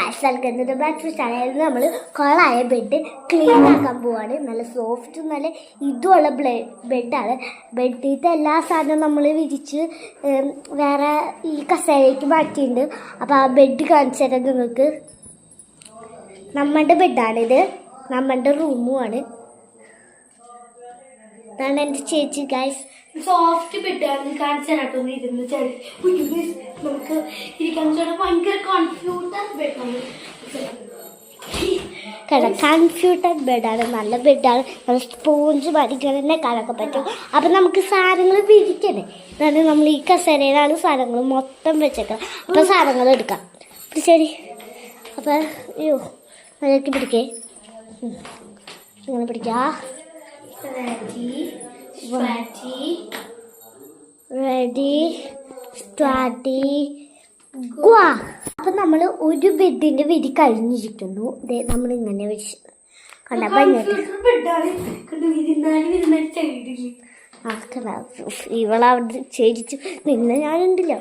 Guys welcome breakfast ആണ്. നമ്മൾ കൊളായ bed clean ആക്കാൻ പോവാണ്. നല്ല സോഫ്റ്റ് നല്ല ഇതുള്ള ബെഡാണ്. ബെഡിലത്തെ എല്ലാ സാധനവും നമ്മൾ വിരിച്ച് വേറെ ഈ കസേരയ്ക്ക് മാറ്റിയിട്ടുണ്ട്. അപ്പോൾ ആ ബെഡ് കാണിച്ചു തരാം നിങ്ങൾക്ക്. നമ്മളുടെ ബെഡാണിത്, നമ്മളുടെ റൂമുമാണ്. ഇതാണ് എൻ്റെ ചേച്ചി ഗൈസ്. സോഫ്റ്റ് ബെഡാണ് കാണിച്ചു തരാട്ടോ. ഇരുന്ന് നമുക്ക് ഇരിക്കാൻ ഭയങ്കര കൺഫ്യൂട്ടഡ് ബെഡാണ്. കൺഫ്യൂട്ടഡ് ബെഡാണ്, നല്ല ബെഡാണ്. നല്ല സ്പോഞ്ച് മരിക്കാൻ തന്നെ കാണാൻ പറ്റും. അപ്പം നമുക്ക് സാധനങ്ങൾ വിരിക്കണേ. അതായത് നമ്മൾ ഈ കസേരയിലാണ് സാധനങ്ങൾ മൊത്തം വെച്ചേക്കാം. അപ്പം സാധനങ്ങൾ എടുക്കാം. ശരി, അപ്പം അയ്യോ അതിലേക്ക് പിടിക്കേ, ഇങ്ങനെ പിടിക്കാ. റെഡി സ്റ്റാർട്ടി ഗുവാ. അപ്പം നമ്മൾ ഒരു ബെഡിൻ്റെ വിരി കഴിഞ്ഞിരിക്കുന്നു. നമ്മൾ ഇങ്ങനെ വെച്ച് ഇവളവിടെ ചേച്ചിച്ചു നിന്നെ ഞാനുണ്ടല്ലോ.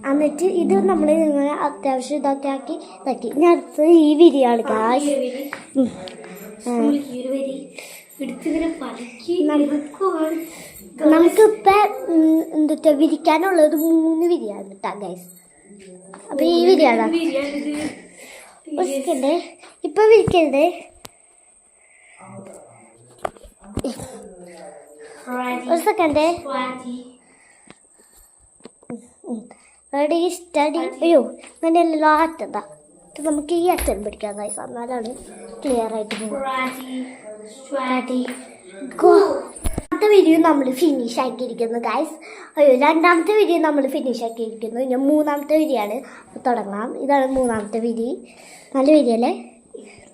എന്നിട്ട് ഇത് നമ്മൾ ഇങ്ങനെ അത്യാവശ്യം ഇതൊക്കെ ആക്കി ഇതാക്കി. ഞാൻ അടുത്തത് ഈ വിരിയാണ് കാശ്. നമുക്കിപ്പോ എന്താ വിരിക്കാനുള്ളത് 3 വിരിയാണ് കേട്ടാ ഗൈസ്. അപ്പൊ ഈ വിരിയാണ് ഇപ്പൊ വിരിക്കരുത്. ഒരു സെക്കൻഡ്. Ready steady. അയ്യോ അങ്ങനെയല്ലോ അറ്റതാ. നമുക്ക് ഈ അറ്റം പിടിക്കാം ഗൈസ്, എന്നാലാണ് ക്ലിയർ ആയിട്ട് പോകും. രണ്ടാമത്തെ വീഡിയോ നമ്മൾ ഫിനിഷ് ആക്കിയിരിക്കുന്നു ഗൈസ്. അയ്യോ രണ്ടാമത്തെ വീഡിയോ നമ്മൾ ഫിനിഷ് ആക്കിയിരിക്കുന്നു. ഇനി 3ാമത്തെ വീഡിയോ ആണ്. തുടങ്ങാം. ഇതാണ് 3ാമത്തെ വീഡിയോ. നല്ല വീഡിയോ അല്ലേ,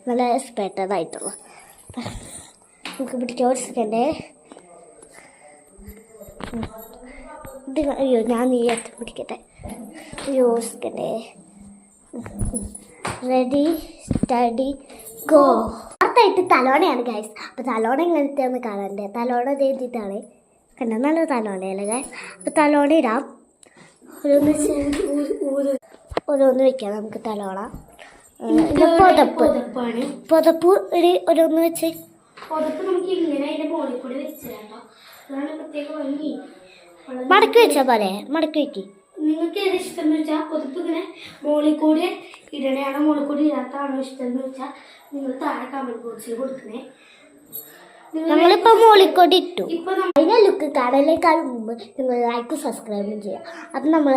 നല്ല എക്സ്പെക്റ്റഡ് ആയിട്ടുള്ള. നമുക്ക് പിടിക്കാം. ഒരു സെക്കൻഡ്. അയ്യോ ഞാൻ ഈ അറ്റം പിടിക്കട്ടെ. അയ്യോ സെക്കൻഡ്. Ready steady go. അടുത്തായിട്ട് തലോണയാണ് ഗൈസ്. അപ്പോൾ തലോണ എങ്ങനത്തെയാണെന്ന് കാണണ്ടേ. തലോണ എഴുതിയിട്ടാണ് കണ്ട, നല്ല തലോണയല്ലേ ഗൈസ്. അപ്പോൾ തലോണ ഇടാം. ഓരോന്ന് വെക്കാം നമുക്ക് തലോണ. പുതപ്പ് ഓരോന്ന് വെച്ച് മടക്കി വെച്ചാ പോലെ മടക്കി വെക്കി. നിങ്ങൾക്ക് ഏത് ഇഷ്ടം എന്ന് വെച്ചാൽ പുതപ്പ് ഇങ്ങനെ മോളിൽ കൂടി ഇടണയാണോ മോളിൽ കൂടി ഇടാത്താണോ ഇഷ്ടം എന്ന് വെച്ചാൽ നിങ്ങൾ താഴെ കമന്റ് ബോക്സിൽ കൊടുക്കണേ. നമ്മളിപ്പോ മോളിക്കോട്ട് ഇട്ടു. അതിന്റെ ലുക്ക് കാണാനേക്കാൾ മുമ്പ് നിങ്ങൾ ലൈക്ക് സബ്സ്ക്രൈബും ചെയ്യാം. അപ്പം നമ്മൾ